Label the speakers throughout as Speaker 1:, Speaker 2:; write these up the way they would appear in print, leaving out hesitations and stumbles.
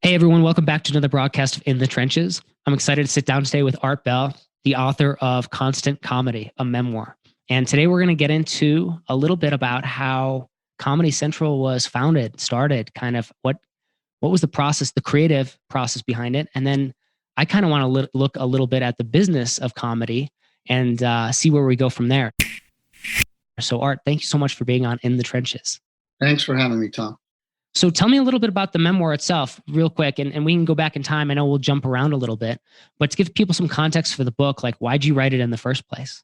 Speaker 1: Hey everyone, welcome back to another broadcast of In the Trenches. I'm excited to sit down today with Art Bell, the author of Constant Comedy, a memoir. And today we're going to get into a little bit about how Comedy Central was founded, started, kind of what was the process, the creative process behind it. And then I kind of want to look a little bit at the business of comedy and see where we go from there. So Art, thank you so much for being on In the Trenches.
Speaker 2: Thanks for having me, Tom.
Speaker 1: So tell me a little bit about the memoir itself real quick, and we can go back in time. I know we'll jump around a little bit, but to give people some context for the book, like why'd you write it in the first place?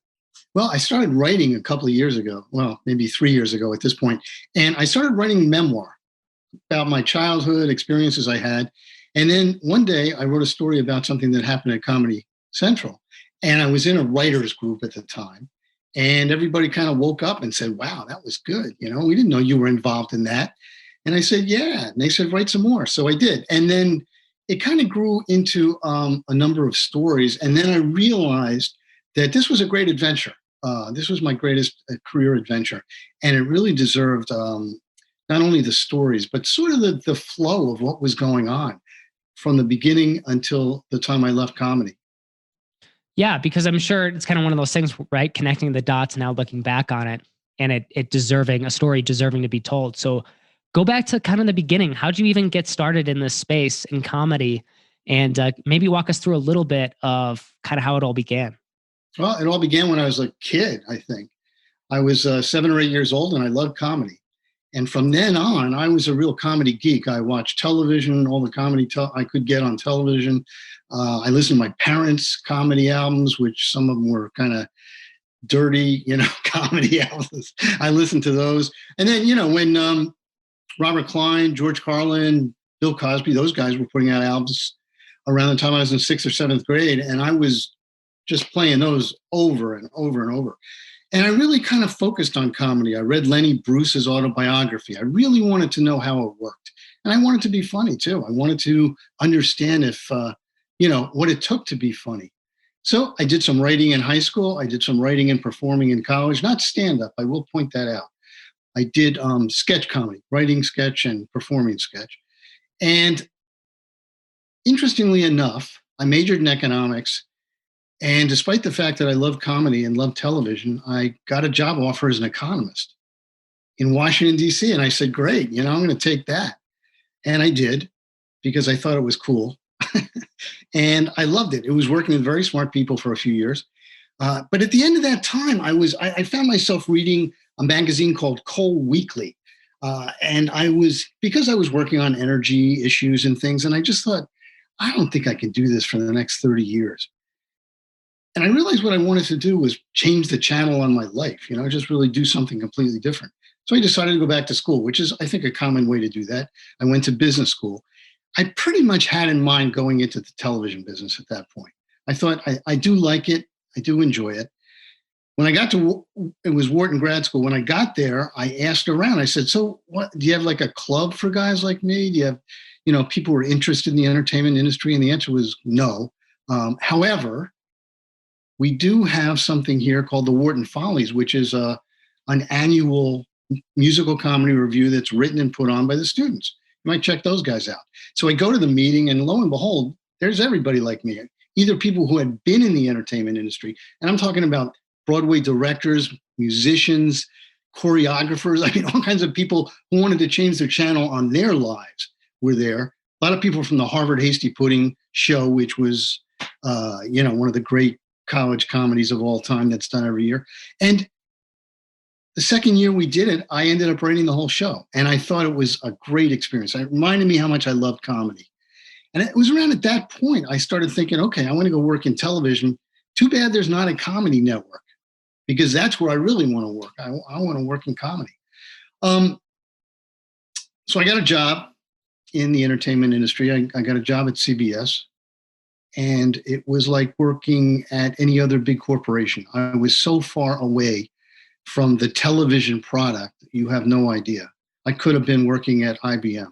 Speaker 2: Well, I started writing a couple of years ago, well, maybe 3 years ago at this point, and I started writing memoir about my childhood experiences I had. And then one day I wrote a story about something that happened at Comedy Central, and I was in a writer's group at the time, and everybody kind of woke up and said, wow, that was good. You know, we didn't know you were involved in that. And I said, yeah. And they said, write some more. So I did. And then it kind of grew into a number of stories. And then I realized that this was a great adventure. This was my greatest career adventure. And it really deserved not only the stories, but sort of the flow of what was going on from the beginning until the time I left comedy.
Speaker 1: Yeah, because I'm sure it's kind of one of those things, right? Connecting the dots now, looking back on it, and it deserving, a story deserving to be told. So go back to kind of the beginning. How'd you even get started in this space in comedy? And maybe walk us through a little bit of kind of how it all began.
Speaker 2: Well, it all began when I was a kid, I think. I was 7 or 8 years old and I loved comedy. And from then on, I was a real comedy geek. I watched television, all the comedy I could get on television. I listened to my parents' comedy albums, which some of them were kind of dirty, comedy albums. I listened to those. And then, when Robert Klein, George Carlin, Bill Cosby, those guys were putting out albums around the time I was in 6th or 7th grade. And I was just playing those over and over and over. And I really kind of focused on comedy. I read Lenny Bruce's autobiography. I really wanted to know how it worked. And I wanted to be funny too. I wanted to understand if, what it took to be funny. So I did some writing in high school. I did some writing and performing in college, not stand-up. I will point that out. I did sketch comedy, writing sketch and performing sketch. And interestingly enough, I majored in economics. And despite the fact that I love comedy and love television, I got a job offer as an economist in Washington, D.C. And I said, great, I'm going to take that. And I did because I thought it was cool. And I loved it. It was working with very smart people for a few years. But at the end of that time, I found myself reading a magazine called Coal Weekly. And because I was working on energy issues and things, and I just thought, I don't think I can do this for the next 30 years. And I realized what I wanted to do was change the channel on my life, just really do something completely different. So I decided to go back to school, which is, I think, a common way to do that. I went to business school. I pretty much had in mind going into the television business at that point. I thought, I do like it. I do enjoy it. When I got it was Wharton Grad School. When I got there, I asked around. I said, so what, do you have like a club for guys like me? Do you have, people who are interested in the entertainment industry? And the answer was no. However, we do have something here called the Wharton Follies, which is an annual musical comedy review that's written and put on by the students. You might check those guys out. So I go to the meeting, and lo and behold, there's everybody like me, either people who had been in the entertainment industry, and I'm talking about Broadway directors, musicians, choreographers, all kinds of people who wanted to change their channel on their lives were there. A lot of people from the Harvard Hasty Pudding show, which was, one of the great college comedies of all time that's done every year. And the second year we did it, I ended up writing the whole show. And I thought it was a great experience. It reminded me how much I loved comedy. And it was around at that point, I started thinking, okay, I want to go work in television. Too bad there's not a comedy network, because that's where I really want to work. I want to work in comedy. So I got a job in the entertainment industry. I got a job at CBS. And it was like working at any other big corporation. I was so far away from the television product, you have no idea. I could have been working at IBM.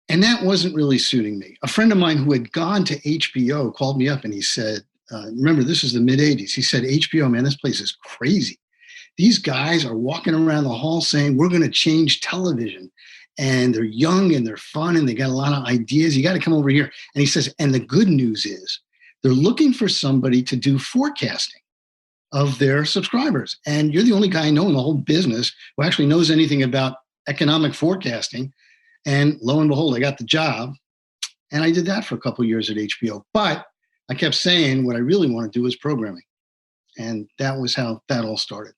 Speaker 2: And that wasn't really suiting me. A friend of mine who had gone to HBO called me up and he said, remember, this is the mid-'80s. He said, HBO, man, this place is crazy. These guys are walking around the hall saying, we're going to change television. and they're young and they're fun and they got a lot of ideas. You got to come over here. And he says, and the good news is they're looking for somebody to do forecasting of their subscribers. And you're the only guy I know in the whole business who actually knows anything about economic forecasting. And lo and behold, I got the job. And I did that for a couple of years at HBO. But I kept saying what I really want to do is programming. And that was how that all started.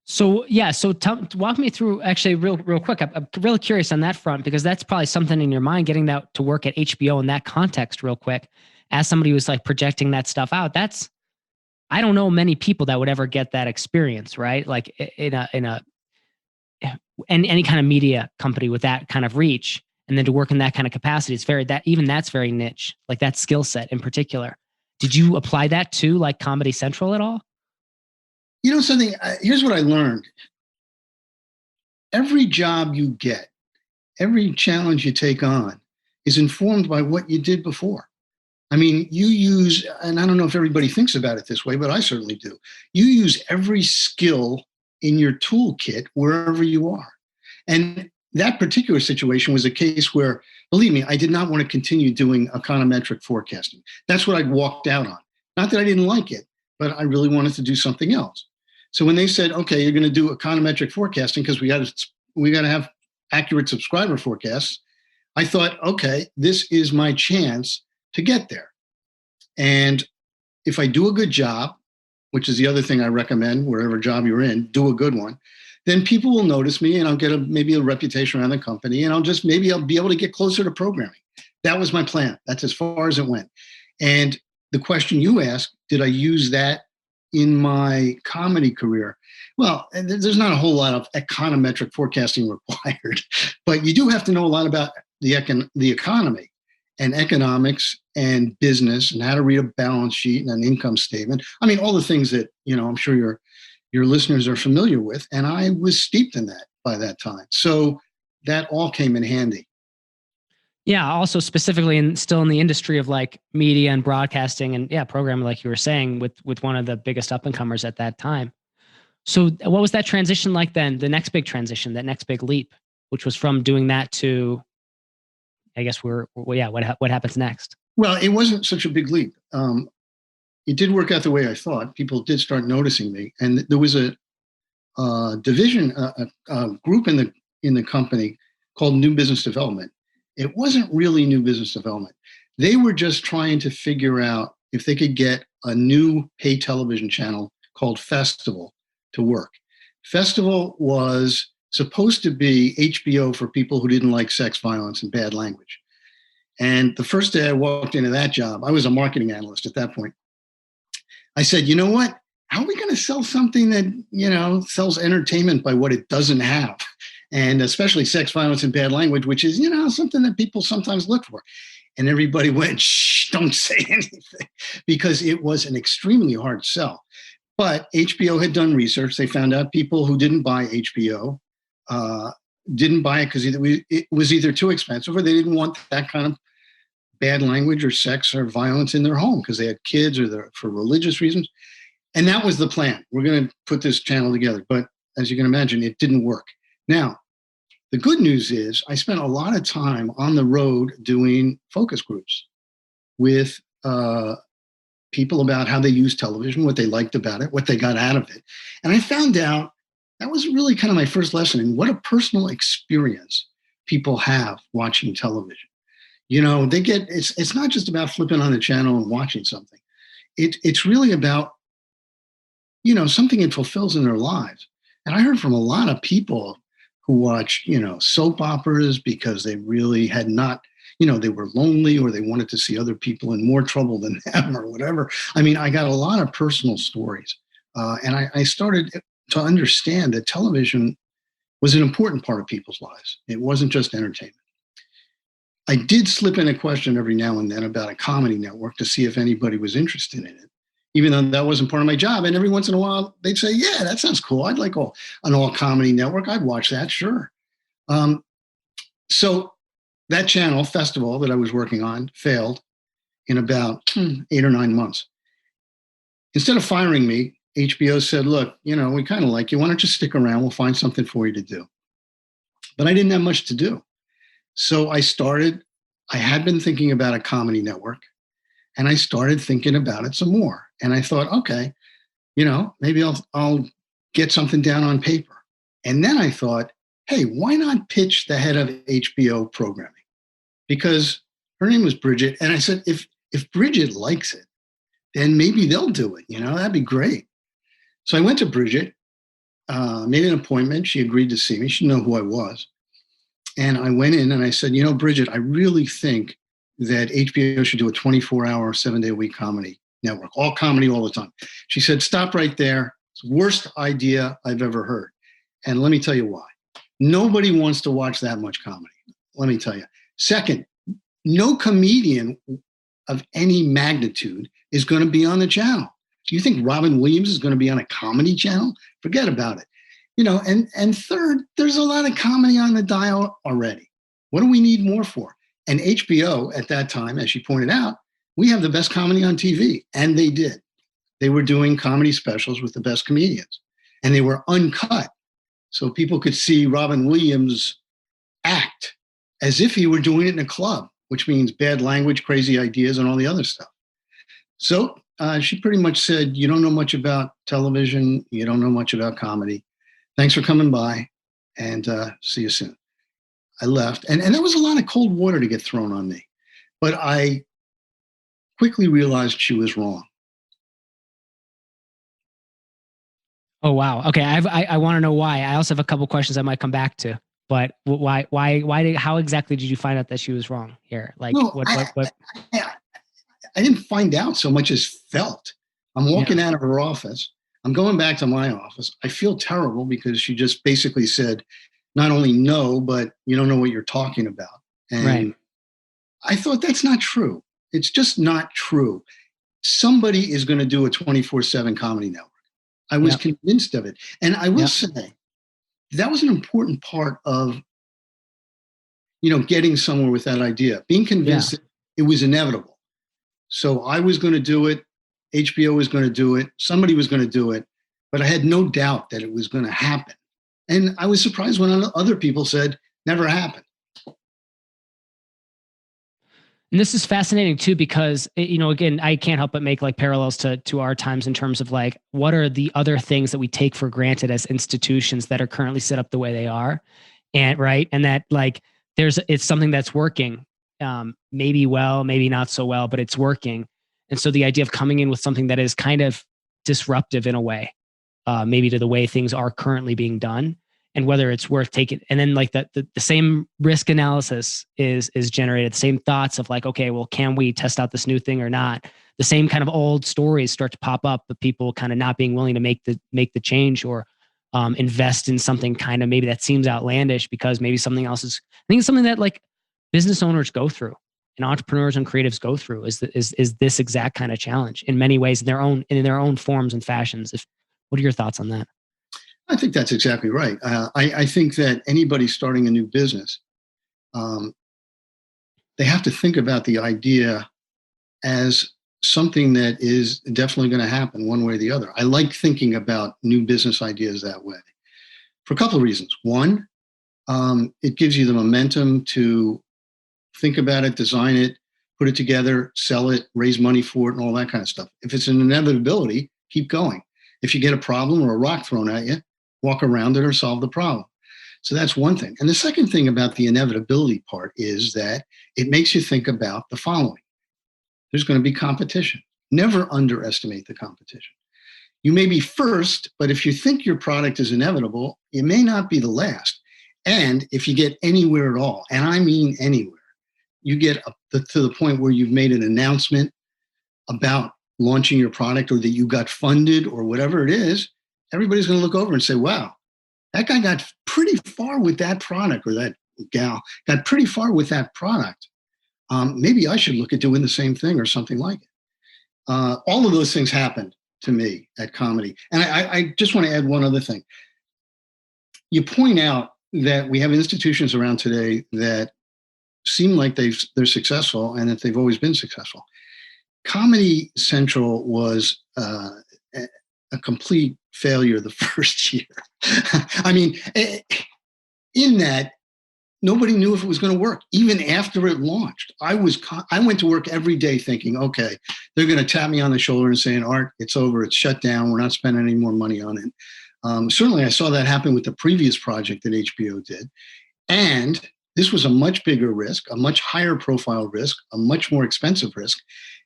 Speaker 1: So yeah, so walk me through actually real quick. I'm really curious on that front because that's probably something in your mind, getting that to work at HBO in that context real quick. As somebody who's like projecting that stuff out, I don't know many people that would ever get that experience, right? Like in any kind of media company with that kind of reach, and then to work in that kind of capacity, it's that's very niche, like that skill set in particular. Did you apply that to like Comedy Central at all?
Speaker 2: You know something, here's what I learned. Every job you get, every challenge you take on is informed by what you did before. I mean, you use, and I don't know if everybody thinks about it this way, but I certainly do. You use every skill in your toolkit wherever you are. And that particular situation was a case where, believe me, I did not want to continue doing econometric forecasting. That's what I'd walked out on. Not that I didn't like it, but I really wanted to do something else. So when they said, okay, you're going to do econometric forecasting because we got to have accurate subscriber forecasts, I thought, okay, this is my chance to get there. And if I do a good job, which is the other thing I recommend, wherever job you're in, do a good one, then people will notice me and I'll get maybe a reputation around the company and I'll be able to get closer to programming. That was my plan. That's as far as it went. And the question you asked, did I use that in my comedy career? Well, there's not a whole lot of econometric forecasting required, but you do have to know a lot about the economy and economics and business and how to read a balance sheet and an income statement. I mean, all the things that, I'm sure your listeners are familiar with. And I was steeped in that by that time. So that all came in handy.
Speaker 1: Yeah. Also specifically still in the industry of like media and broadcasting and programming, like you were saying, with one of the biggest up and comers at that time. So what was that transition like then? The next big transition, that next big leap, which was from doing that to, I guess what happens next?
Speaker 2: Well, it wasn't such a big leap. It did work out the way I thought. People did start noticing me. And there was a division, a group in the company called New Business Development. It wasn't really new business development. They were just trying to figure out if they could get a new pay television channel called Festival to work. Festival was supposed to be HBO for people who didn't like sex, violence, and bad language. And the first day I walked into that job, I was a marketing analyst at that point. I said, you know what? How are we going to sell something that, sells entertainment by what it doesn't have? And especially sex, violence, and bad language, which is, something that people sometimes look for. And everybody went, shh, don't say anything, because it was an extremely hard sell. But HBO had done research. They found out people who didn't buy HBO didn't buy it because it was either too expensive or they didn't want that kind of bad language or sex or violence in their home because they had kids or for religious reasons. And that was the plan. We're going to put this channel together. But as you can imagine, it didn't work. Now, the good news is I spent a lot of time on the road doing focus groups with people about how they use television, what they liked about it, what they got out of it. And I found out that was really kind of my first lesson in what a personal experience people have watching television. It's not just about flipping on the channel and watching something. It's really about, something it fulfills in their lives. And I heard from a lot of people who watch, soap operas because they really had not, they were lonely or they wanted to see other people in more trouble than them or whatever. I mean, I got a lot of personal stories. And I started to understand that television was an important part of people's lives. It wasn't just entertainment. I did slip in a question every now and then about a comedy network to see if anybody was interested in it, even though that wasn't part of my job. And every once in a while, they'd say, yeah, that sounds cool. I'd like an all-comedy network. I'd watch that, sure. So that channel, Festival, that I was working on, failed in about 8 or 9 months. Instead of firing me, HBO said, look, we kind of like you. Why don't you stick around? We'll find something for you to do. but I didn't have much to do. So I had been thinking about a comedy network, and I started thinking about it some more. And I thought, okay, maybe I'll get something down on paper. And then I thought, hey, why not pitch the head of HBO programming? Because her name was Bridget. And I said, if Bridget likes it, then maybe they'll do it. That'd be great. So I went to Bridget, made an appointment. She agreed to see me. She didn't know who I was. And I went in and I said, Bridget, I really think that HBO should do a 24-hour, 7-day-a-week comedy network, all comedy all the time. She said, stop right there. It's the worst idea I've ever heard. And let me tell you why. Nobody wants to watch that much comedy. Let me tell you. Second, no comedian of any magnitude is going to be on the channel. Do you think Robin Williams is going to be on a comedy channel? Forget about it. And third, there's a lot of comedy on the dial already. What do we need more for? And HBO at that time, as she pointed out, we have the best comedy on TV. And they did. They were doing comedy specials with the best comedians. And they were uncut. So people could see Robin Williams act as if he were doing it in a club, which means bad language, crazy ideas, and all the other stuff. So she pretty much said, you don't know much about television. You don't know much about comedy. Thanks for coming by, and see you soon. I left. And there was a lot of cold water to get thrown on me. But I quickly realized she was wrong.
Speaker 1: Oh, wow. Okay. I want to know why. I also have a couple questions I might come back to, but how exactly did you find out that she was wrong here? Like,
Speaker 2: no, I didn't find out so much as felt. I'm walking out of her office. I'm going back to my office. I feel terrible because she just basically said, not only no, but you don't know what you're talking about. And I thought that's not true. It's just not true. Somebody is going to do a 24/7 comedy network. I was convinced of it. And I will say that was an important part of, getting somewhere with that idea, being convinced that it was inevitable. So I was going to do it. HBO was going to do it. Somebody was going to do it. But I had no doubt that it was going to happen. And I was surprised when other people said, never happened.
Speaker 1: And this is fascinating too, because, again, I can't help but make like parallels to our times in terms of like, what are the other things that we take for granted as institutions that are currently set up the way they are? And and that like, it's something that's working, maybe well, maybe not so well, but it's working. And so the idea of coming in with something that is kind of disruptive in a way, maybe to the way things are currently being done, and whether it's worth taking. And then like the same risk analysis is generated, the same thoughts of like, okay, well, can we test out this new thing or not? The same kind of old stories start to pop up, but people kind of not being willing to make the change or invest in something kind of maybe that seems outlandish because maybe something else is. I think it's something that like business owners go through and entrepreneurs and creatives go through is this exact kind of challenge in many ways in their own forms and fashions. What are your thoughts on that?
Speaker 2: I think that's exactly right. I think that anybody starting a new business, they have to think about the idea as something that is definitely going to happen one way or the other. I like thinking about new business ideas that way for a couple of reasons. One, it gives you the momentum to think about it, design it, put it together, sell it, raise money for it, and all that kind of stuff. If it's an inevitability, keep going. If you get a problem or a rock thrown at you, walk around it or solve the problem. So that's one thing. And the second thing about the inevitability part is that it makes you think about the following. There's going to be competition. Never underestimate the competition. You may be first, but if you think your product is inevitable, it may not be the last. And if you get anywhere at all, and I mean anywhere, you get to the point where you've made an announcement about launching your product or that you got funded or whatever it is, everybody's going to look over and say, wow, that guy got pretty far with that product, or that gal got pretty far with that product. Maybe I should look at doing the same thing or something like it. All of those things happened to me at comedy. And I just want to add one other thing. You point out that we have institutions around today that seem like they're successful and that they've always been successful. Comedy Central was a complete failure the first year. I mean, in that nobody knew if it was going to work. Even after it launched, I went to work every day thinking, okay, they're going to tap me on the shoulder and saying, Art, it's over. It's shut down. We're not spending any more money on it. Certainly, I saw that happen with the previous project that HBO did. And this was a much bigger risk, a much higher profile risk, a much more expensive risk.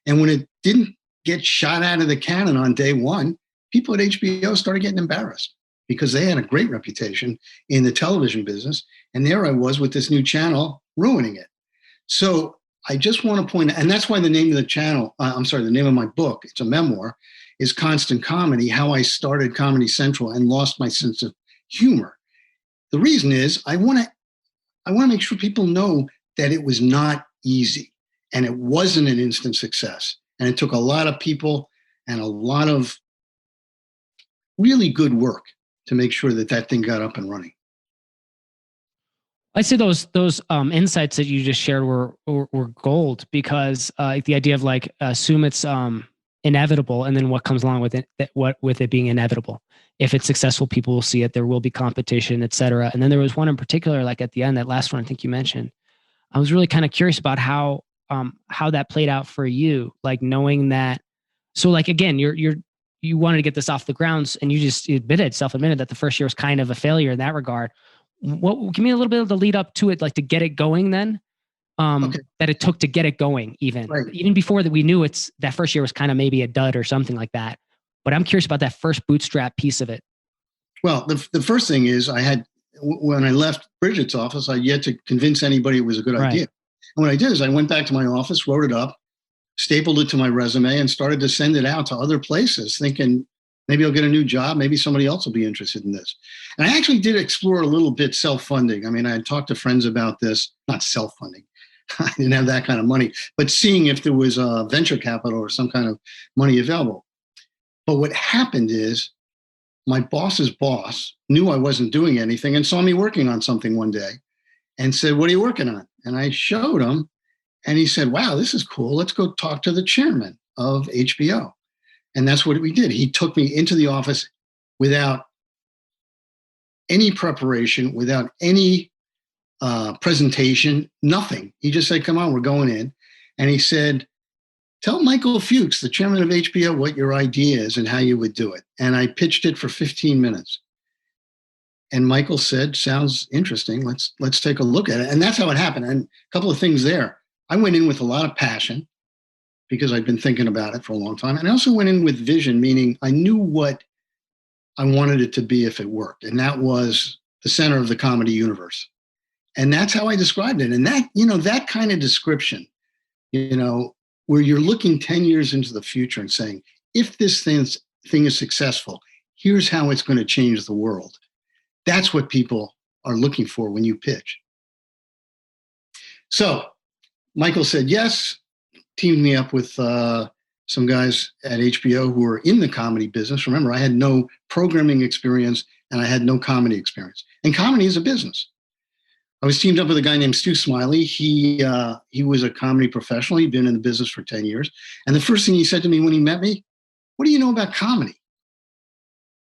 Speaker 2: And when it didn't get shot out of the cannon on day one, people at HBO started getting embarrassed because they had a great reputation in the television business. And there I was with this new channel ruining it. So I just want to point out, and that's why the name of the channel, the name of my book, it's a memoir, is Constant Comedy, How I Started Comedy Central and Lost My Sense of Humor. The reason is I want to make sure people know that it was not easy and it wasn't an instant success. And it took a lot of people and a lot of really good work to make sure that that thing got up and running.
Speaker 1: I'd say those insights that you just shared were gold, because the idea of like assume it's inevitable, and then what comes along with it, with it being inevitable. If it's successful, people will see it. There will be competition, et cetera. And then there was one in particular, like at the end, that last one I think you mentioned. I was really kind of curious about how that played out for you, like knowing that. So like again, you wanted to get this off the grounds, and you just self-admitted that the first year was kind of a failure in that regard. Give me a little bit of the lead up to it, like to get it going then, that it took to get it going even before that we knew that first year was kind of maybe a dud or something like that. But I'm curious about that first bootstrap piece of it.
Speaker 2: Well, the first thing is when I left Bridget's office, I had yet to convince anybody it was a good idea. And what I did is I went back to my office, wrote it up, stapled it to my resume, and started to send it out to other places thinking, maybe I'll get a new job. Maybe somebody else will be interested in this. And I actually did explore a little bit self-funding. I mean, I had talked to friends about this, not self-funding. I didn't have that kind of money, but seeing if there was a venture capital or some kind of money available. But what happened is my boss's boss knew I wasn't doing anything and saw me working on something one day and said, what are you working on? And I showed him, and he said, wow, this is cool. Let's go talk to the chairman of HBO. And that's what we did. He took me into the office without any preparation, without any presentation, nothing. He just said, come on, we're going in. And he said, tell Michael Fuchs, the chairman of HBO, what your idea is and how you would do it. And I pitched it for 15 minutes. And Michael said, sounds interesting. Let's take a look at it. And that's how it happened. And a couple of things there. I went in with a lot of passion, because I'd been thinking about it for a long time. And I also went in with vision, meaning I knew what I wanted it to be if it worked. And that was the center of the comedy universe. And that's how I described it. And that, that kind of description, where you're looking 10 years into the future and saying, if this thing is successful, here's how it's going to change the world. That's what people are looking for when you pitch. So Michael said yes, teamed me up with some guys at HBO who were in the comedy business. Remember, I had no programming experience and I had no comedy experience. And comedy is a business. I was teamed up with a guy named Stu Smiley. He was a comedy professional. He'd been in the business for 10 years. And the first thing he said to me when he met me, what do you know about comedy?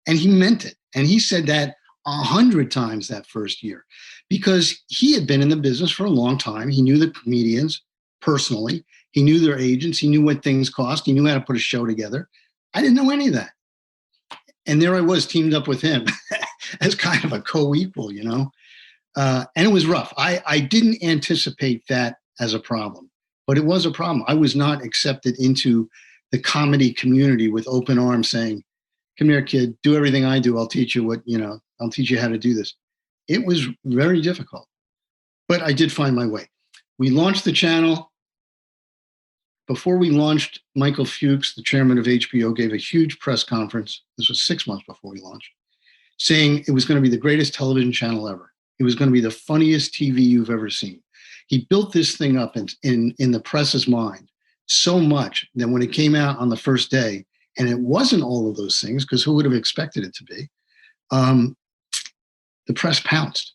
Speaker 2: And he meant it. And he said that 100 times that first year, because he had been in the business for a long time. He knew the comedians personally. He knew their agents. He knew what things cost. He knew how to put a show together. I didn't know any of that. And there I was teamed up with him as kind of a co-equal, and it was rough. I didn't anticipate that as a problem, but it was a problem. I was not accepted into the comedy community with open arms saying, come here, kid, do everything I do. I'll teach you I'll teach you how to do this. It was very difficult, but I did find my way. We launched the channel. Before we launched, Michael Fuchs, the chairman of HBO, gave a huge press conference. This was 6 months before we launched, saying it was going to be the greatest television channel ever. It was going to be the funniest TV you've ever seen. He built this thing up in the press's mind so much that when it came out on the first day, and it wasn't all of those things, because who would have expected it to be, the press pounced.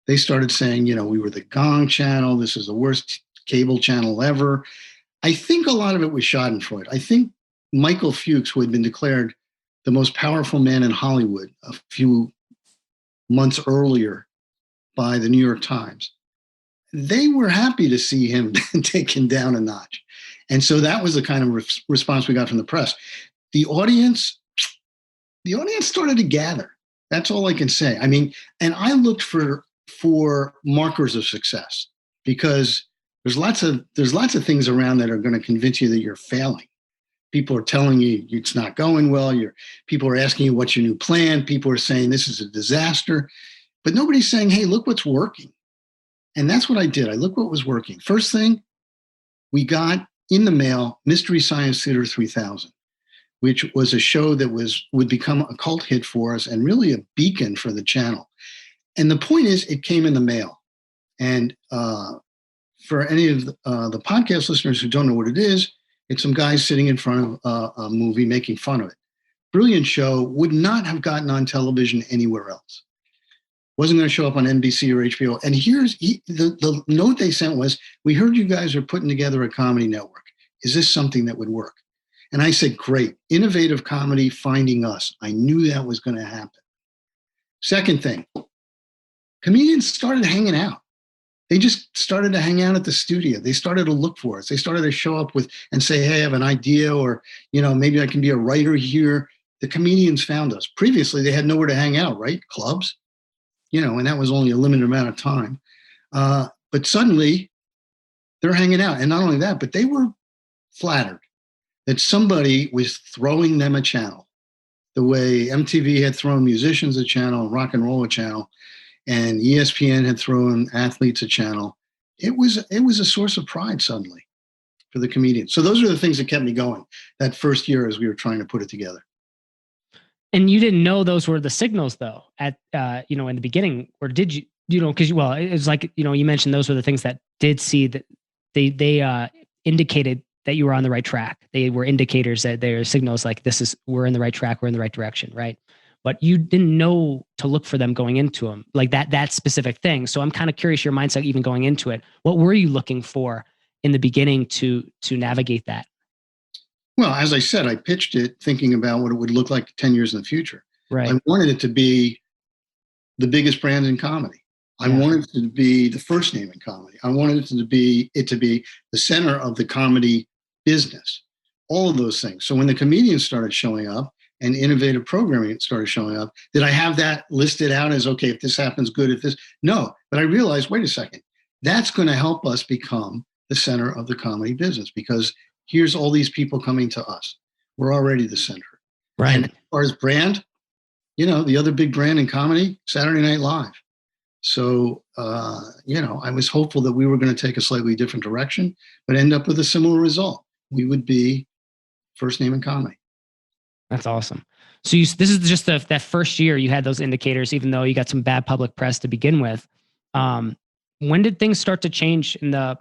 Speaker 2: They started saying, we were the Gong channel. This is the worst cable channel ever. I think a lot of it was schadenfreude. I think Michael Fuchs, who had been declared the most powerful man in Hollywood a few months earlier, by the New York Times. They were happy to see him taken down a notch. And so that was the kind of response we got from the press. The audience started to gather. That's all I can say. I mean, and I looked for markers of success, because there's lots of things around that are going to convince you that you're failing. People are telling you it's not going well. People are asking you what's your new plan. People are saying this is a disaster, but nobody's saying, hey, look what's working. And that's what I did. I looked what was working. First thing, we got in the mail Mystery Science Theater 3000, which was a show that would become a cult hit for us and really a beacon for the channel. And the point is, it came in the mail. And for any of the podcast listeners who don't know what it is, it's some guys sitting in front of a movie making fun of it. Brilliant show, would not have gotten on television anywhere else. Wasn't going to show up on NBC or HBO. And here's the note they sent was, we heard you guys are putting together a comedy network. Is this something that would work? And I said, great. Innovative comedy finding us. I knew that was going to happen. Second thing, comedians started hanging out. They just started to hang out at the studio. They started to look for us. They started to show up and say, hey, I have an idea, or, maybe I can be a writer here. The comedians found us. Previously, they had nowhere to hang out, right? Clubs, and that was only a limited amount of time. But suddenly they're hanging out. And not only that, but they were flattered that somebody was throwing them a channel, the way MTV had thrown musicians a channel, rock and roll a channel, and ESPN had thrown athletes a channel. It was a source of pride suddenly for the comedians. So those are the things that kept me going that first year as we were trying to put it together.
Speaker 1: And you didn't know those were the signals, though, at in the beginning, or did you? Because it's like you mentioned those were the things that did see that they indicated that you were on the right track. They were indicators that they're signals like we're in the right track, we're in the right direction, right? But you didn't know to look for them going into them, like that specific thing. So I'm kind of curious your mindset even going into it. What were you looking for in the beginning to navigate that?
Speaker 2: Well, as I said, I pitched it thinking about what it would look like 10 years in the future.
Speaker 1: Right.
Speaker 2: I wanted it to be the biggest brand in comedy. I wanted it to be the first name in comedy. I wanted it to be the center of the comedy business. All of those things. So when the comedians started showing up and innovative programming started showing up, did I have that listed out as, okay, if this happens, good, if this, no. But I realized, wait a second, that's going to help us become the center of the comedy business, because here's all these people coming to us. We're already the center.
Speaker 1: Right.
Speaker 2: And as far as brand, the other big brand in comedy, Saturday Night Live. So, I was hopeful that we were going to take a slightly different direction, but end up with a similar result. We would be first name in comedy.
Speaker 1: That's awesome. So this is just that first year you had those indicators, even though you got some bad public press to begin with. When did things start to change in the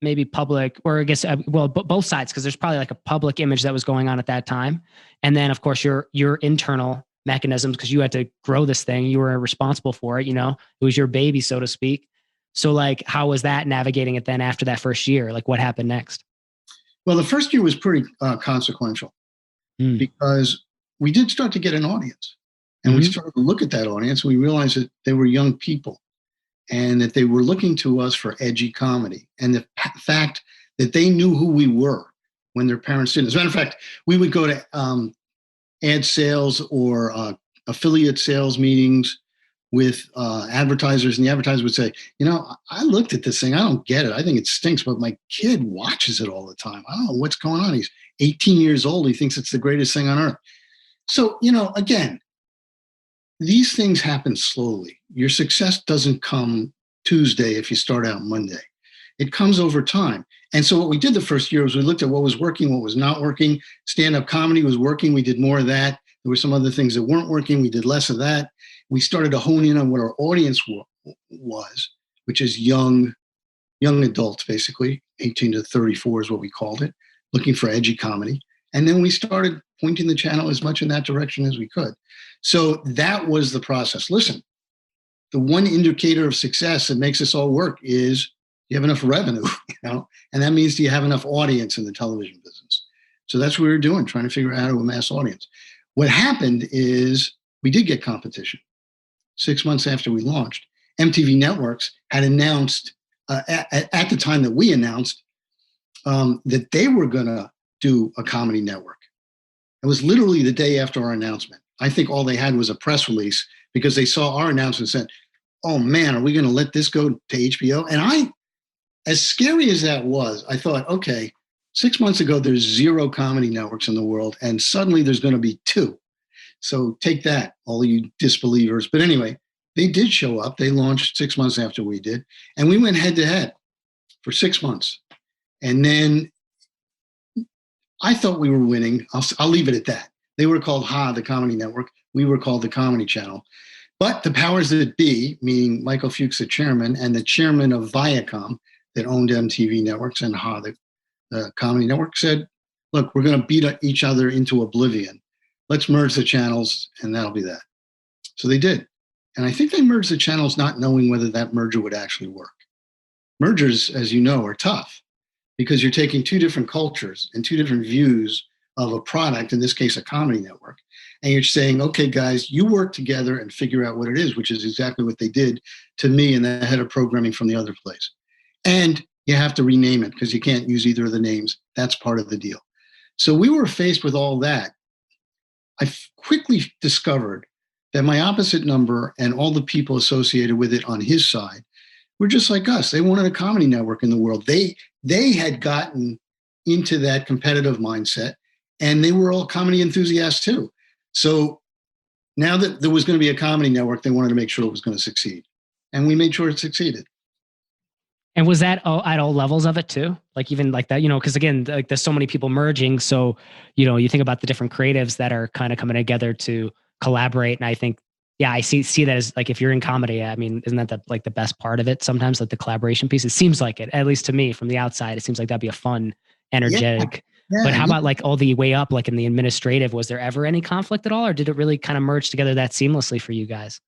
Speaker 1: maybe public, or I guess, both sides, because there's probably like a public image that was going on at that time. And then of course your internal mechanisms, because you had to grow this thing. You were responsible for it. It was your baby, so to speak. So like, how was that navigating it then after that first year? Like what happened next?
Speaker 2: Well, the first year was pretty consequential because we did start to get an audience, and we started to look at that audience. And we realized that they were young people and that they were looking to us for edgy comedy. And the fact that they knew who we were when their parents didn't. As a matter of fact, we would go to ad sales or affiliate sales meetings with advertisers, and the advertiser would say, I looked at this thing. I don't get it. I think it stinks, but my kid watches it all the time. I don't know what's going on. He's 18 years old. He thinks it's the greatest thing on earth. So, again, these things happen slowly. Your success doesn't come Tuesday if you start out Monday. It comes over time. And so what we did the first year was we looked at what was working, what was not working. Stand-up comedy was working. We did more of that. There were some other things that weren't working. We did less of that. We started to hone in on what our audience was, which is young adults, basically. 18 to 34 is what we called it, looking for edgy comedy. And then we started pointing the channel as much in that direction as we could. So that was the process. Listen, the one indicator of success that makes this all work is you have enough revenue, and that means do you have enough audience in the television business? So that's what we were doing, trying to figure out how to amass audience. What happened is we did get competition 6 months after we launched, MTV Networks had announced at the time that we announced that they were going to do a comedy network. It was literally the day after our announcement. I think all they had was a press release because they saw our announcement and said, oh man, are we going to let this go to HBO? And as scary as that was, I thought, okay, 6 months ago, there's 0 comedy networks in the world, and suddenly there's going to be 2. So take that, all you disbelievers. But anyway, they did show up. They launched 6 months after we did, and we went head to head for 6 months. And then I thought we were winning. I'll leave it at that. They were called the Comedy Network. We were called the Comedy Channel. But the powers that be, meaning Michael Fuchs, the chairman, and the chairman of Viacom that owned MTV Networks and the Comedy Network, said, look, we're going to beat each other into oblivion. Let's merge the channels, and that'll be that. So they did. And I think they merged the channels not knowing whether that merger would actually work. Mergers, as you know, are tough, because you're taking 2 different cultures and 2 different views of a product, in this case, a comedy network. And you're saying, okay, guys, you work together and figure out what it is, which is exactly what they did to me and the head of programming from the other place. And you have to rename it because you can't use either of the names. That's part of the deal. So we were faced with all that. I quickly discovered that my opposite number and all the people associated with it on his side were just like us. They wanted a comedy network in the world. They had gotten into that competitive mindset, and they were all comedy enthusiasts too. So now that there was going to be a comedy network, they wanted to make sure it was going to succeed. And we made sure it succeeded.
Speaker 1: And was that at all levels of it too? Like even like that, because again, like there's so many people merging. So, you think about the different creatives that are kind of coming together to collaborate. And I think, yeah, I see that as like, if you're in comedy, I mean, isn't that the best part of it? Sometimes like the collaboration piece, it seems like it, at least to me from the outside, it seems like that'd be a fun, energetic, but how about like all the way up, like in the administrative, was there ever any conflict at all? Or did it really kind of merge together that seamlessly for you guys?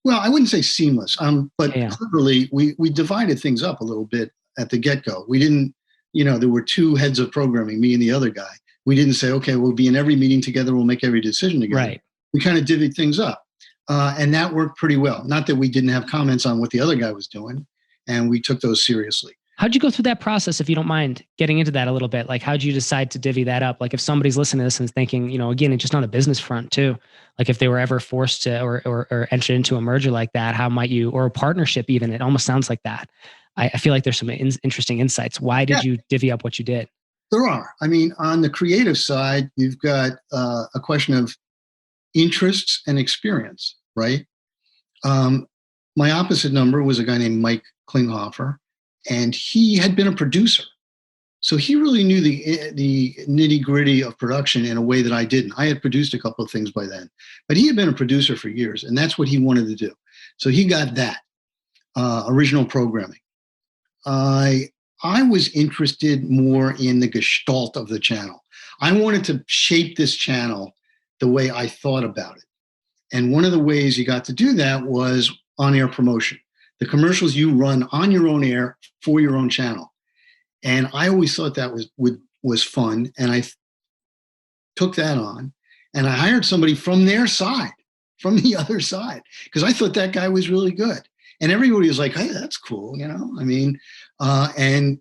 Speaker 2: Well, I wouldn't say seamless, but clearly we divided things up a little bit at the get-go. We didn't, there were 2 heads of programming, me and the other guy. We didn't say, okay, we'll be in every meeting together, we'll make every decision together.
Speaker 1: Right.
Speaker 2: We kind of divvied things up. And that worked pretty well. Not that we didn't have comments on what the other guy was doing, and we took those seriously.
Speaker 1: How'd you go through that process, if you don't mind getting into that a little bit? Like, how'd you decide to divvy that up? Like, if somebody's listening to this and thinking, again, it's just on a business front too, like if they were ever forced to or enter into a merger like that, how might you, or a partnership even, it almost sounds like that. I feel like there's some interesting insights. Why did you divvy up what you did?
Speaker 2: There are. I mean, on the creative side, you've got a question of interests and experience, right? My opposite number was a guy named Mike Klinghoffer, and he had been a producer. So he really knew the nitty gritty of production in a way that I didn't. I had produced a couple of things by then, but he had been a producer for years, and that's what he wanted to do. So he got that original programming. I was interested more in the gestalt of the channel. I wanted to shape this channel the way I thought about it. And one of the ways you got to do that was on-air promotion. The commercials you run on your own air for your own channel. And I always thought that was fun. And I took that on, and I hired somebody from their side, from the other side, because I thought that guy was really good. And everybody was like, hey, that's cool. And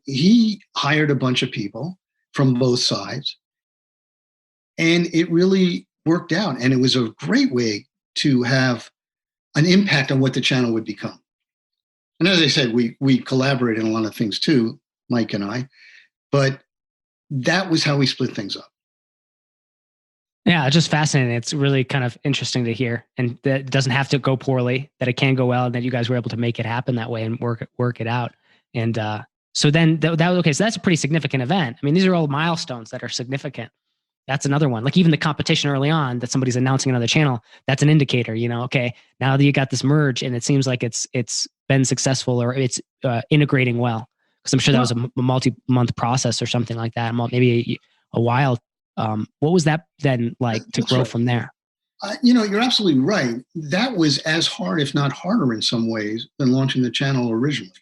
Speaker 2: he hired a bunch of people from both sides, and it really worked out. And it was a great way to have an impact on what the channel would become. And as I said, we collaborated on a lot of things too, Mike and I, but that was how we split things up.
Speaker 1: Yeah, it's just fascinating. It's really kind of interesting to hear, and that it doesn't have to go poorly, that it can go well, and that you guys were able to make it happen that way and work it out. And so then okay, so that's a pretty significant event. I mean, these are all milestones that are significant. That's another one. Like even the competition early on that somebody's announcing another channel, that's an indicator, okay, now that you got this merge and it seems like it's been successful, or it's integrating well. Because I'm sure that was a multi-month process or something like that, maybe a while. What was that then like to grow from there?
Speaker 2: You're absolutely right. That was as hard, if not harder in some ways, than launching the channel originally.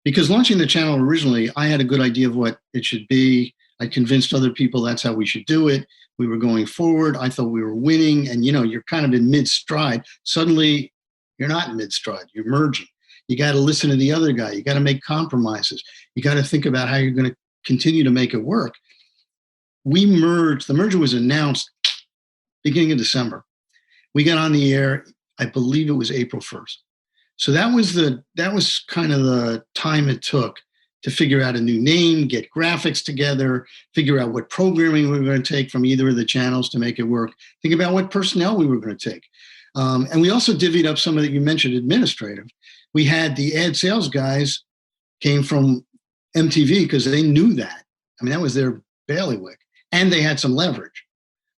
Speaker 2: Because launching the channel originally, I had a good idea of what it should be. I convinced other people that's how we should do it. We were going forward. I thought we were winning. And, you're kind of in mid-stride. Suddenly, you're not in mid-stride. You're merging. You got to listen to the other guy. You got to make compromises. You got to think about how you're going to continue to make it work. We merged. The merger was announced beginning of December. We got on the air, I believe it was April 1st. So that was kind of the time it took to figure out a new name, get graphics together, figure out what programming we were going to take from either of the channels to make it work, think about what personnel we were going to take. And we also divvied up some of that you mentioned, administrative. We had the ad sales guys came from MTV because they knew that. I mean, that was their bailiwick. And they had some leverage.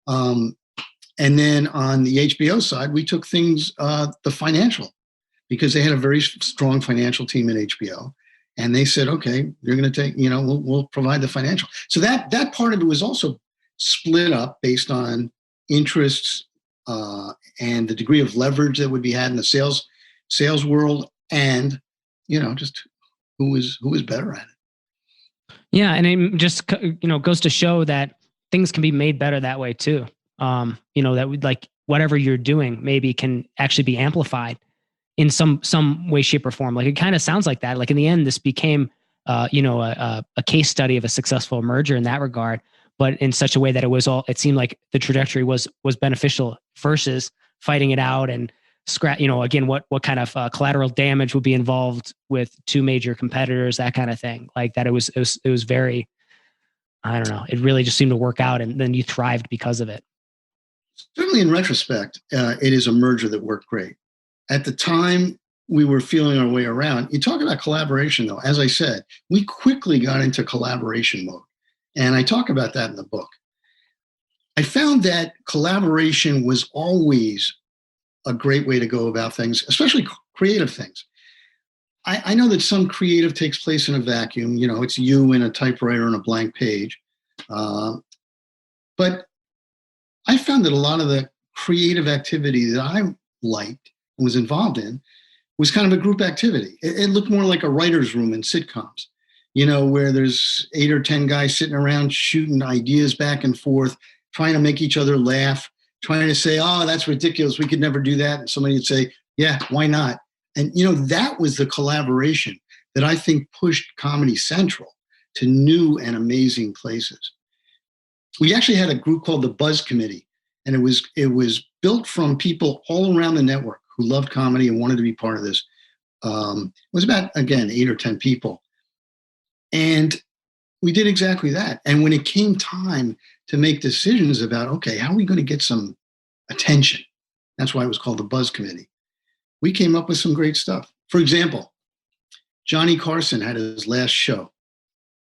Speaker 2: And then on the HBO side, we took things, the financial, because they had a very strong financial team at HBO. And they said, okay, you're going to take, we'll provide the financial. So that part of it was also split up based on interests and the degree of leverage that would be had in the sales world, and just who was better at it.
Speaker 1: Yeah, and it just goes to show that things can be made better that way too. That would, like, whatever you're doing maybe can actually be amplified in some way, shape, or form. Like, it kind of sounds like that. Like, in the end, this became a case study of a successful merger in that regard, but in such a way that it seemed like the trajectory was beneficial versus fighting it out and again, what kind of collateral damage would be involved with two major competitors, that kind of thing. Like that, it was very, I don't know. It really just seemed to work out, and then you thrived because of it.
Speaker 2: Certainly, in retrospect, it is a merger that worked great. At the time, we were feeling our way around. You talk about collaboration, though. As I said, we quickly got into collaboration mode, and I talk about that in the book. I found that collaboration was always a great way to go about things, especially creative things. I know that some creative takes place in a vacuum. It's you and a typewriter and a blank page. But I found that a lot of the creative activity that I liked and was involved in was kind of a group activity. It looked more like a writer's room in sitcoms, where there's 8 or 10 guys sitting around shooting ideas back and forth, trying to make each other laugh, trying to say, oh, that's ridiculous, we could never do that. And somebody would say, yeah, why not? And, that was the collaboration that I think pushed Comedy Central to new and amazing places. We actually had a group called the Buzz Committee, and it was built from people all around the network who loved comedy and wanted to be part of this. It was about, again, 8 or 10 people. And we did exactly that. And when it came time to make decisions about, okay, how are we going to get some attention? That's why it was called the Buzz Committee. We came up with some great stuff. For example, Johnny Carson had his last show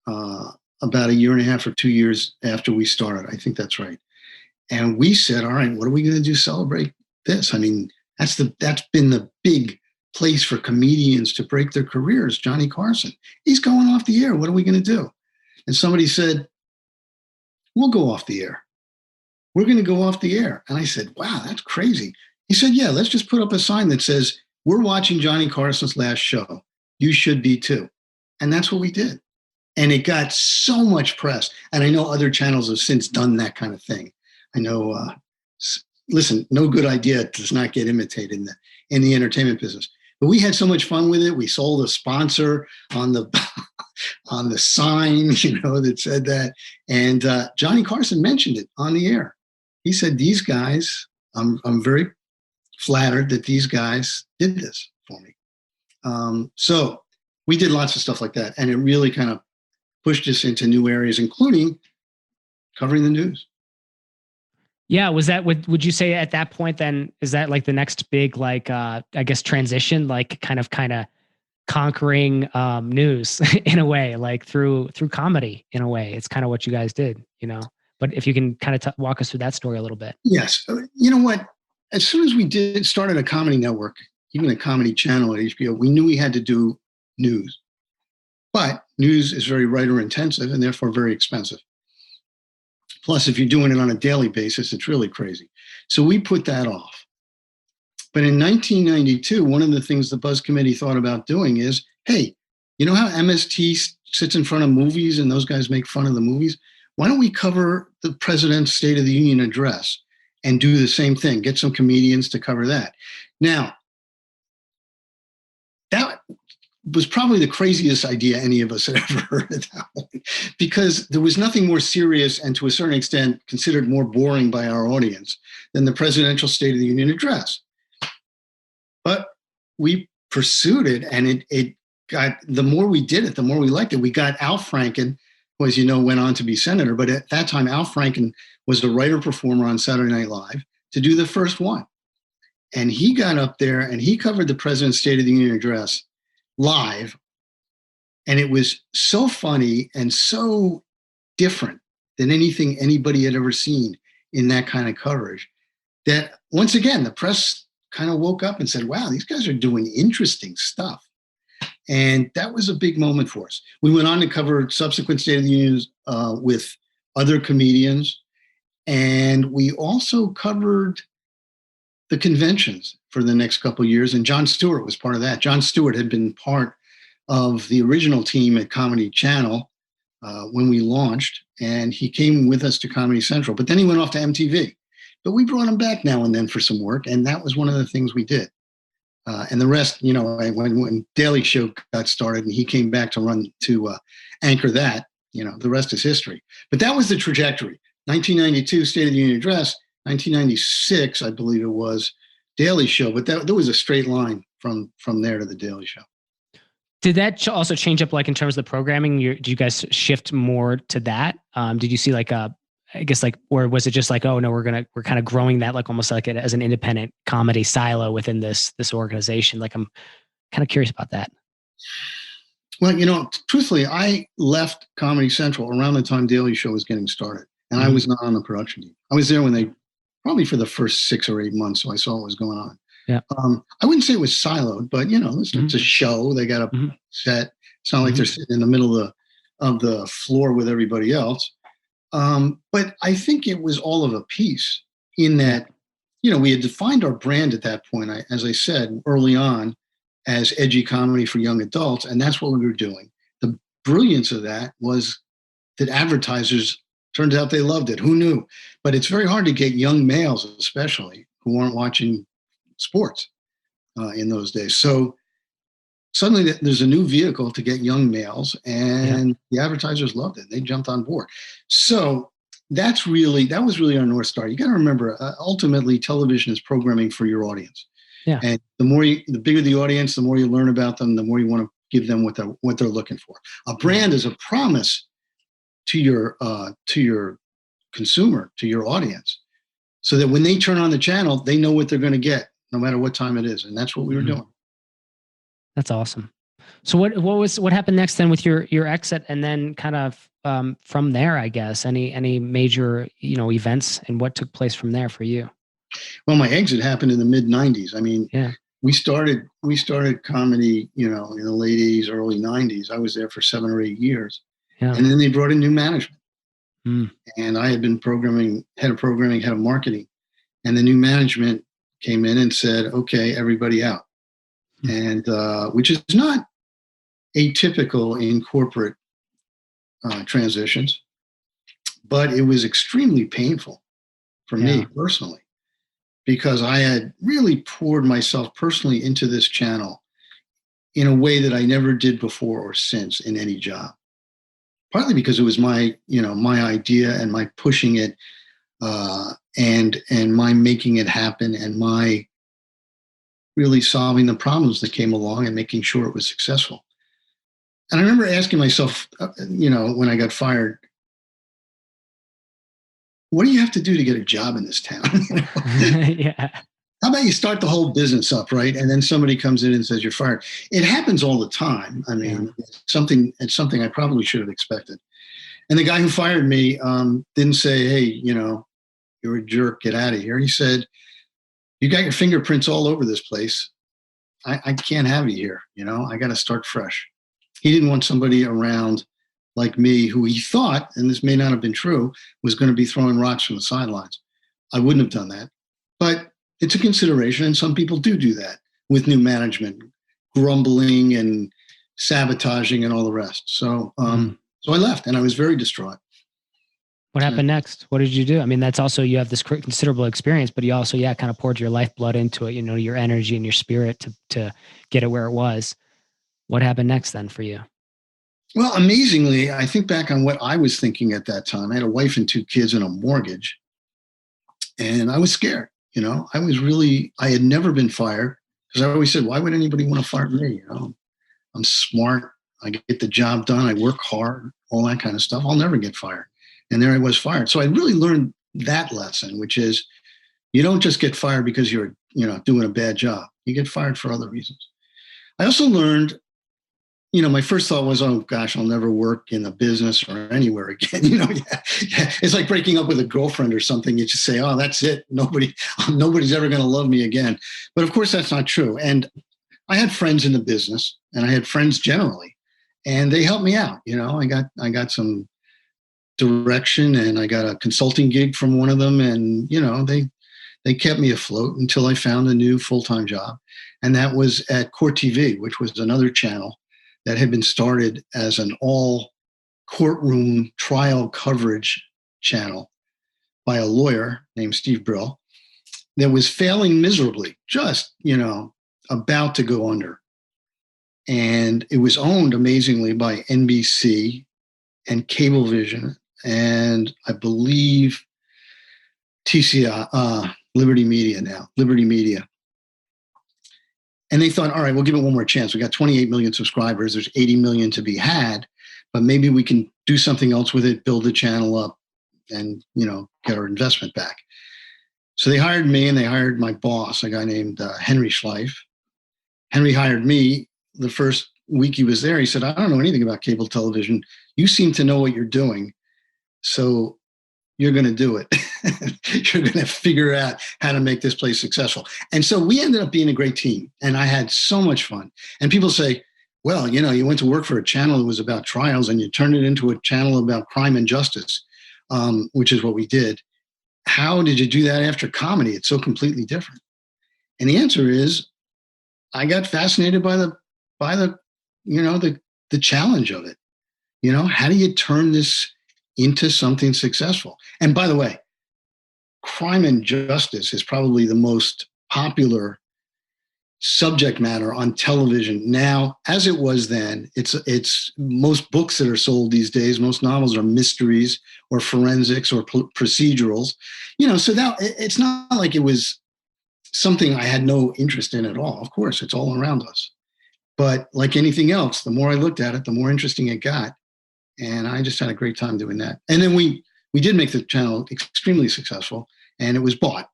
Speaker 2: about 1.5 years or 2 years after we started. I think that's right. And we said, all right, what are we going to do to celebrate this? I mean, that's been the big place for comedians to break their careers. Johnny Carson, he's going off the air. What are we going to do? And somebody said, we'll go off the air. We're going to go off the air. And I said, wow, that's crazy. He said, yeah, let's just put up a sign that says, we're watching Johnny Carson's last show. You should be too. And that's what we did. And it got so much press. And I know other channels have since done that kind of thing. I know, listen, no good idea does not get imitated in the entertainment business. But we had so much fun with it. We sold a sponsor on the on the sign, that said that. And Johnny Carson mentioned it on the air. He said, these guys, I'm very flattered that these guys did this for me. So we did lots of stuff like that. And it really kind of pushed us into new areas, including covering the news.
Speaker 1: Yeah. Was that, would you say at that point then, is that like the next big, like, I guess, transition, like kind of conquering news in a way, like through comedy in a way? It's kind of what you guys did, but if you can kind of walk us through that story a little bit.
Speaker 2: Yes. You know what? As soon as we started a comedy network, even a comedy channel at HBO, we knew we had to do news. But news is very writer intensive and therefore very expensive. Plus, if you're doing it on a daily basis, it's really crazy. So we put that off. But in 1992, one of the things the Buzz Committee thought about doing is, hey, you know how MST sits in front of movies and those guys make fun of the movies? Why don't we cover the President's State of the Union address and do the same thing? Get some comedians to cover that. Now, was probably the craziest idea any of us had ever heard at that point, because there was nothing more serious and to a certain extent considered more boring by our audience than the presidential State of the Union address. But we pursued it, and it got, the more we did it, the more we liked it. We got Al Franken, who, as you know, went on to be senator. But at that time, Al Franken was the writer-performer on Saturday Night Live to do the first one. And he got up there and he covered the president's State of the Union address live. And it was so funny and so different than anything anybody had ever seen in that kind of coverage that, once again, the press kind of woke up and said, wow, these guys are doing interesting stuff. And that was a big moment for us. We went on to cover subsequent State of the Unions with other comedians. And we also covered the conventions for the next couple of years. And Jon Stewart was part of that. Jon Stewart had been part of the original team at Comedy Channel when we launched. And he came with us to Comedy Central. But then he went off to MTV. But we brought him back now and then for some work. And that was one of the things we did. And the rest, you know, when Daily Show got started and he came back to anchor that, you know, the rest is history. But that was the trajectory. 1992 State of the Union address, 1996, I believe it was, Daily Show. But there was a straight line from there to the Daily Show.
Speaker 1: Did that also change up, like in terms of the programming? Did you guys shift more to that? Did you see like I guess like, or was it just like, oh no, we're kind of growing that like almost like as an independent comedy silo within this organization? Like, I'm kind of curious about that.
Speaker 2: Well, you know, truthfully, I left Comedy Central around the time Daily Show was getting started, and I was not on the production team. I was there when they, probably for the first 6 or 8 months, so I saw what was going on.
Speaker 1: Yeah.
Speaker 2: I wouldn't say it was siloed, but you know, it's a show. They got a set. It's not like they're sitting in the middle of the floor with everybody else. But I think it was all of a piece in that, you know, we had defined our brand at that point, as I said early on, as edgy comedy for young adults. And that's what we were doing. The brilliance of that was that advertisers, turned out they loved it. Who knew? But it's very hard to get young males, especially, who aren't watching sports in those days. So suddenly there's a new vehicle to get young males, and the advertisers loved it. They jumped on board. So that was really our North Star. You got to remember, ultimately, television is programming for your audience. Yeah. And the bigger the audience, the more you learn about them, the more you want to give them what they're looking for. A brand is a promise to your consumer, to your audience, so that when they turn on the channel, they know what they're going to get, no matter what time it is. And that's what we were doing.
Speaker 1: That's awesome. So what happened next then with your exit, and then kind of from there, I guess, any major, you know, events, and what took place from there for you?
Speaker 2: Well, my exit happened in the mid 90s. I mean, we started comedy, you know, in the late 80s, early 90s. I was there for 7 or 8 years. Yeah. And then they brought in new management. And I had been head of marketing. And the new management came in and said, okay, everybody out. And which is not atypical in corporate transitions, but it was extremely painful for me personally, because I had really poured myself personally into this channel in a way that I never did before or since in any job. Partly because it was my idea and my pushing it and my making it happen and my really solving the problems that came along and making sure it was successful. And I remember asking myself, you know, when I got fired, what do you have to do to get a job in this town? You know? How about you start the whole business up, right? And then somebody comes in and says you're fired. It happens all the time. I mean, it's something I probably should have expected. And the guy who fired me didn't say, hey, you know, you're a jerk, get out of here. He said, you got your fingerprints all over this place. I can't have you here. You know, I got to start fresh. He didn't want somebody around like me who he thought, and this may not have been true, was going to be throwing rocks from the sidelines. I wouldn't have done that. But it's a consideration, and some people do that with new management, grumbling and sabotaging and all the rest. So so I left, and I was very distraught.
Speaker 1: What happened next? What did you do? I mean, that's also, you have this considerable experience, but you also, kind of poured your lifeblood into it, you know, your energy and your spirit to get it where it was. What happened next then for you?
Speaker 2: Well, amazingly, I think back on what I was thinking at that time. I had a wife and 2 kids and a mortgage, and I was scared. I had never been fired because I always said, why would anybody want to fire me? I'm smart. I get the job done. I work hard, all that kind of stuff. I'll never get fired. And there I was fired. So I really learned that lesson, which is you don't just get fired because you're, doing a bad job. You get fired for other reasons. I also learned, my first thought was, oh gosh, I'll never work in a business or anywhere again. It's like breaking up with a girlfriend or something. You just say, oh, that's it. Nobody's ever going to love me again. But of course, that's not true. And I had friends in the business, and I had friends generally, and they helped me out. I got some direction, and I got a consulting gig from one of them, and they kept me afloat until I found a new full-time job, and that was at CourtTV, which was another channel that had been started as an all courtroom trial coverage channel by a lawyer named Steve Brill that was failing miserably, just about to go under. And it was owned amazingly by NBC and Cablevision, and I believe TCI, Liberty Media. And they thought, all right, we'll give it one more chance. We got 28 million subscribers. There's 80 million to be had, but maybe we can do something else with it, build the channel up, and get our investment back. So they hired me, and they hired my boss, a guy named Henry Schleif. Henry hired me the first week he was there. He said, I don't know anything about cable television. You seem to know what you're doing. So you're going to do it. You're going to figure out how to make this place successful. And so we ended up being a great team, and I had so much fun. And people say, well, you went to work for a channel that was about trials, and you turned it into a channel about crime and justice, which is what we did. How did you do that after comedy? It's so completely different. And the answer is, I got fascinated by the challenge of it. How do you turn this into something successful? And by the way, crime and justice is probably the most popular subject matter on television now, as it was then. It's most books that are sold these days, most novels are mysteries or forensics or procedurals. So now it's not like it was something I had no interest in at all. Of course, it's all around us. But like anything else, the more I looked at it, the more interesting it got. And I just had a great time doing that. And then we did make the channel extremely successful, and it was bought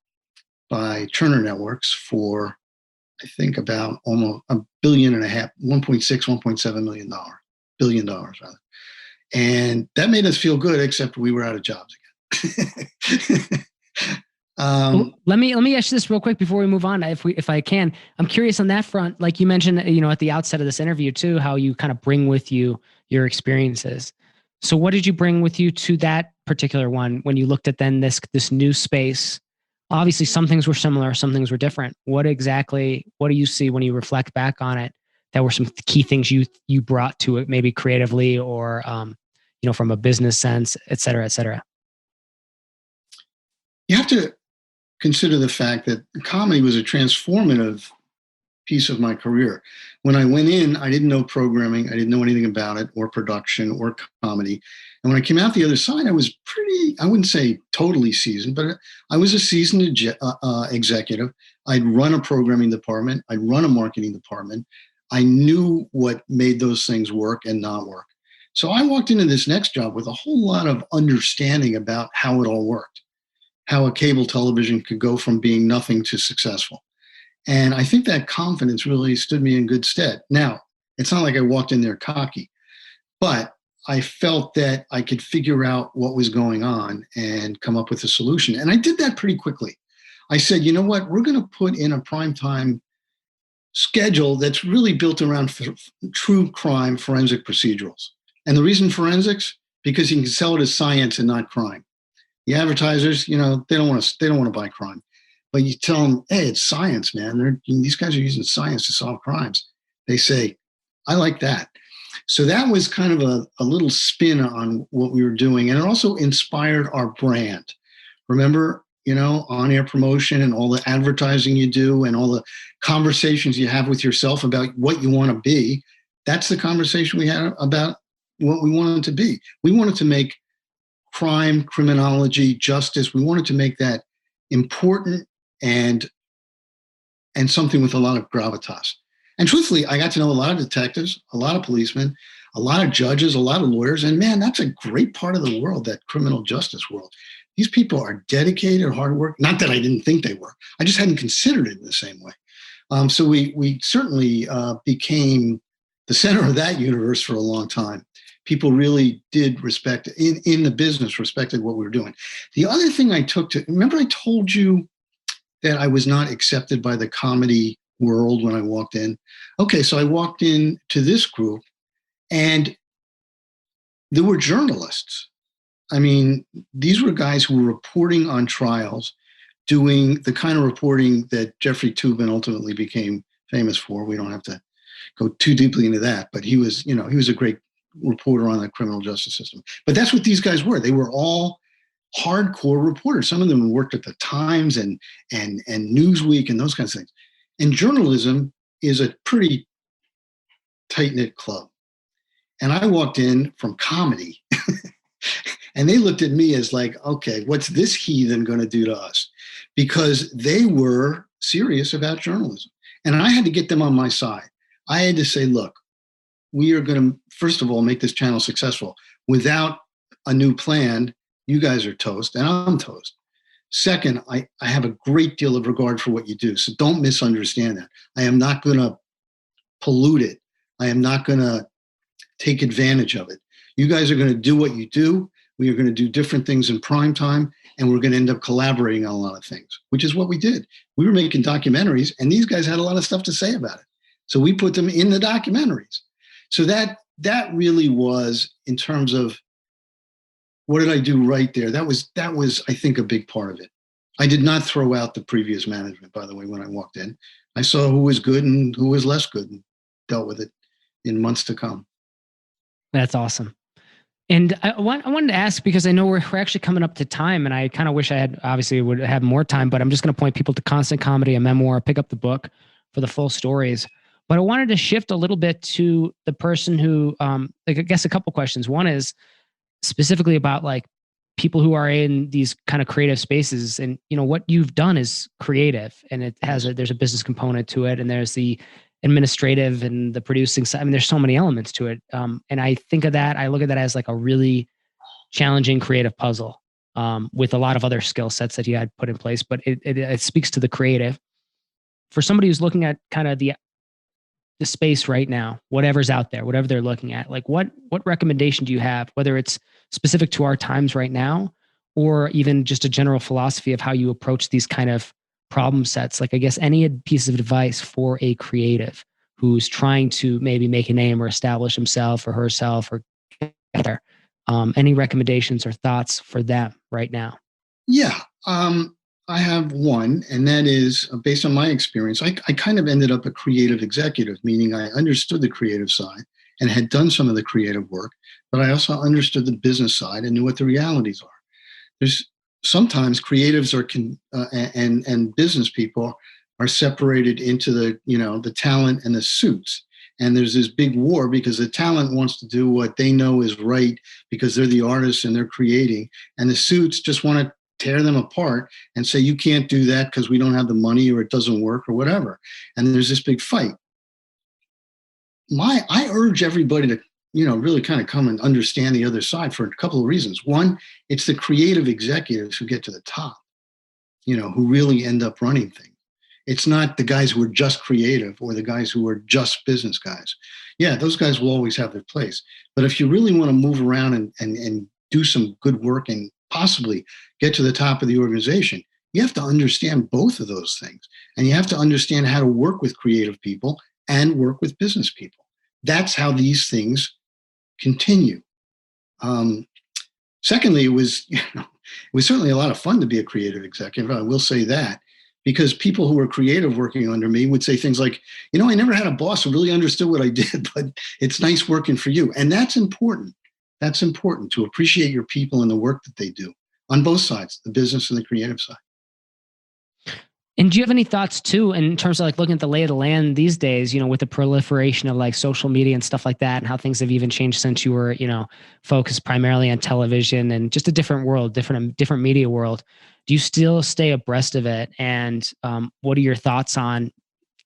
Speaker 2: by Turner Networks for, I think, about almost $1.5 billion, $1.7 billion rather. And that made us feel good, except we were out of jobs again.
Speaker 1: Let me ask you this real quick before we move on, if I can. I'm curious on that front. Like you mentioned, at the outset of this interview too, how you kind of bring with you your experiences. So what did you bring with you to that particular one when you looked at then this new space? Obviously, some things were similar, some things were different. What do you see when you reflect back on it that were some key things you brought to it, maybe creatively or from a business sense, et cetera, et cetera?
Speaker 2: You have to consider the fact that comedy was a transformative piece of my career. When I went in, I didn't know programming. I didn't know anything about it or production or comedy. And when I came out the other side, I was I wouldn't say totally seasoned, but I was a seasoned executive. I'd run a programming department. I'd run a marketing department. I knew what made those things work and not work. So I walked into this next job with a whole lot of understanding about how it all worked, how a cable television could go from being nothing to successful. And I think that confidence really stood me in good stead. Now, it's not like I walked in there cocky, but I felt that I could figure out what was going on and come up with a solution. And I did that pretty quickly. I said, you know what? We're going to put in a primetime schedule that's really built around true crime forensic procedurals. And the reason forensics, because you can sell it as science and not crime. The advertisers, they don't want to buy crime. But you tell them, hey, it's science, man. These guys are using science to solve crimes. They say, I like that. So that was kind of a little spin on what we were doing. And it also inspired our brand. Remember, on-air promotion and all the advertising you do and all the conversations you have with yourself about what you want to be. that's the conversation we had about what we wanted to be. We wanted to make crime, criminology, justice, we wanted to make that important and something with a lot of gravitas. And truthfully, I got to know a lot of detectives, a lot of policemen, a lot of judges, a lot of lawyers. And man, that's a great part of the world, that criminal justice world. These people are dedicated, hard work. Not that I didn't think they were. I just hadn't considered it in the same way. So we certainly became the center of that universe for a long time. People really did respect, in the business, respected what we were doing. The other thing I took to, remember I told you that I was not accepted by the comedy world when I walked in? Okay, so I walked in to this group and there were journalists. I mean, these were guys who were reporting on trials, doing the kind of reporting that Jeffrey Toobin ultimately became famous for. We don't have to go too deeply into that, but he was a great reporter on the criminal justice system. But that's what these guys were. They were all hardcore reporters. Some of them worked at the Times and Newsweek and those kinds of things. And journalism is a pretty tight-knit club. And I walked in from comedy and they looked at me as like, okay, what's this heathen going to do to us? Because they were serious about journalism. And I had to get them on my side. I had to say, look, we are going to, first of all, make this channel successful. Without a new plan, you guys are toast and I'm toast. Second, I have a great deal of regard for what you do. So don't misunderstand that. I am not going to pollute it. I am not going to take advantage of it. You guys are going to do what you do. We are going to do different things in prime time, and we're going to end up collaborating on a lot of things, which is what we did. We were making documentaries, and these guys had a lot of stuff to say about it. So we put them in the documentaries. So that really was, in terms of what did I do right there, that was, I think, a big part of it. I did not throw out the previous management, by the way, when I walked in. I saw who was good and who was less good and dealt with it in months to come.
Speaker 1: That's awesome. And I wanted to ask, because I know we're actually coming up to time, and I kind of wish I had, obviously would have more time, but I'm just going to point people to Constant Comedy, a memoir, pick up the book for the full stories. But I wanted to shift a little bit to the person who, I guess a couple questions. One is specifically about like people who are in these kind of creative spaces, and what you've done is creative, and it has there's a business component to it, and there's the administrative and the producing side. I mean, there's so many elements to it. And I think of that, I look at that as like a really challenging creative puzzle, with a lot of other skill sets that you had put in place, but it speaks to the creative. For somebody who's looking at kind of the space right now, whatever's out there, whatever they're looking at, like what recommendation do you have, whether it's specific to our times right now, or even just a general philosophy of how you approach these kind of problem sets? Like, I guess any piece of advice for a creative who's trying to maybe make a name or establish himself or herself or other, any recommendations or thoughts for them right now?
Speaker 2: Yeah. I have one, and that is based on my experience. I kind of ended up a creative executive, meaning I understood the creative side and had done some of the creative work, but I also understood the business side and knew what the realities are. There's sometimes creatives and business people are separated into the talent and the suits. And there's this big war because the talent wants to do what they know is right because they're the artists and they're creating. And the suits just want to tear them apart and say, you can't do that because we don't have the money or it doesn't work or whatever. And there's this big fight. I urge everybody to really kind of come and understand the other side for a couple of reasons. One, it's the creative executives who get to the top, who really end up running things. It's not the guys who are just creative or the guys who are just business guys. Yeah, those guys will always have their place. But if you really want to move around and do some good work and possibly get to the top of the organization, you have to understand both of those things. And you have to understand how to work with creative people and work with business people. That's how these things continue. Secondly, it was certainly a lot of fun to be a creative executive. I will say that, because people who were creative working under me would say things like, I never had a boss who really understood what I did, but it's nice working for you. And that's important. That's important, to appreciate your people and the work that they do on both sides, the business and the creative side.
Speaker 1: And do you have any thoughts too, in terms of like looking at the lay of the land these days, with the proliferation of like social media and stuff like that, and how things have even changed since you were, focused primarily on television and just a different world, different media world. Do you still stay abreast of it? And what are your thoughts on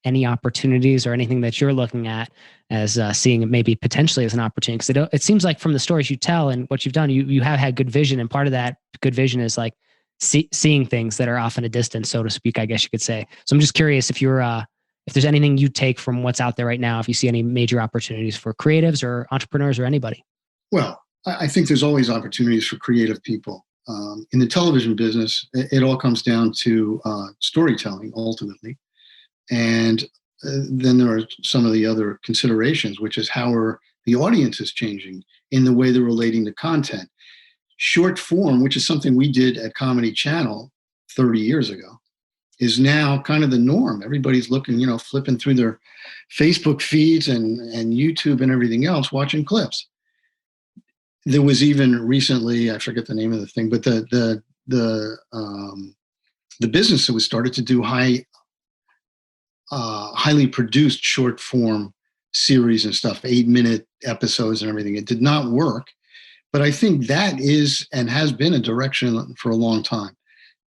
Speaker 1: any opportunities or anything that you're looking at as seeing it maybe potentially as an opportunity? Because it seems like from the stories you tell and what you've done, you have had good vision. And part of that good vision is like seeing things that are off in a distance, so to speak, I guess you could say. So I'm just curious if if there's anything you take from what's out there right now, if you see any major opportunities for creatives or entrepreneurs or anybody.
Speaker 2: Well, I think there's always opportunities for creative people. In the television business, it all comes down to storytelling ultimately. And then there are some of the other considerations, which is how are the audience is changing in the way they're relating to content. Short form, which is something we did at Comedy Channel 30 years ago, is now kind of the norm. Everybody's looking, flipping through their Facebook feeds and YouTube and everything else, watching clips. There was even recently, I forget the name of the thing, but the business that was started to do highly produced short form series and stuff, 8-minute episodes and everything. It did not work. But I think that is and has been a direction for a long time.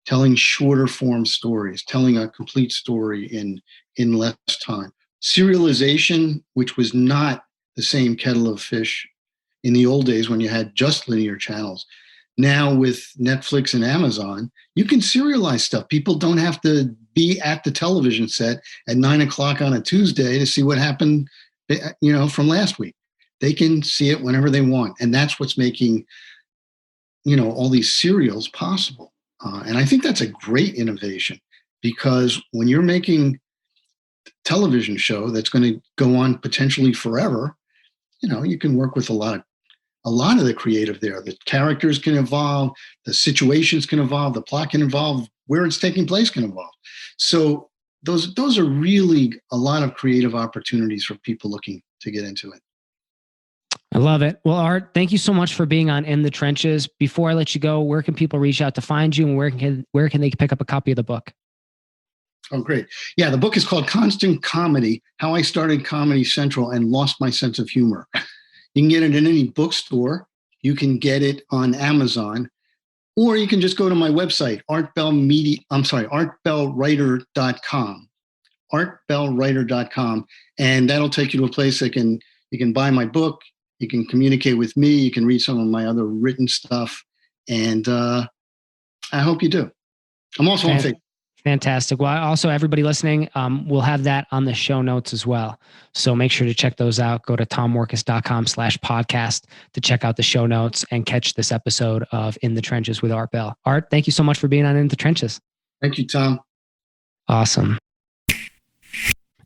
Speaker 2: Telling shorter form stories, telling a complete story in less time. Serialization, which was not the same kettle of fish in the old days when you had just linear channels. Now with Netflix and Amazon, you can serialize stuff. People don't have to be at the television set at 9:00 on a Tuesday to see what happened, from last week. They can see it whenever they want. And that's what's making, all these serials possible. And I think that's a great innovation, because when you're making a television show that's going to go on potentially forever, you can work with a lot of the creative there. The characters can evolve, the situations can evolve, the plot can evolve, where it's taking place can evolve. So those are really a lot of creative opportunities for people looking to get into it.
Speaker 1: I love it. Well, Art, thank you so much for being on In the Trenches. Before I let you go, where can people reach out to find you, and where can they pick up a copy of the book?
Speaker 2: Oh, great. Yeah, the book is called Constant Comedy, How I Started Comedy Central and Lost My Sense of Humor. You can get it in any bookstore. You can get it on Amazon, or you can just go to my website, artbellwriter.com, artbellwriter.com, and that'll take you to a place that you can buy my book. You can communicate with me. You can read some of my other written stuff. And I hope you do. I'm also on Facebook.
Speaker 1: Fantastic. Well, also everybody listening, we'll have that on the show notes as well. So make sure to check those out. Go to tommorkes.com/podcast to check out the show notes and catch this episode of In the Trenches with Art Bell. Art, thank you so much for being on In the Trenches.
Speaker 2: Thank you, Tom.
Speaker 1: Awesome.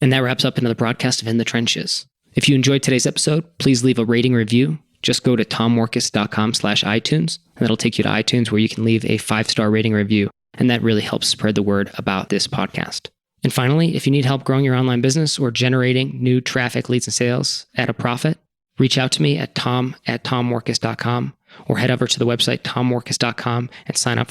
Speaker 1: And that wraps up another broadcast of In the Trenches. If you enjoyed today's episode, please leave a rating review. Just go to tommorkes.com/iTunes, and that'll take you to iTunes where you can leave a 5-star rating review. And that really helps spread the word about this podcast. And finally, if you need help growing your online business or generating new traffic, leads, and sales at a profit, reach out to me at tom@tommorkes.com or head over to the website tommorkes.com and sign up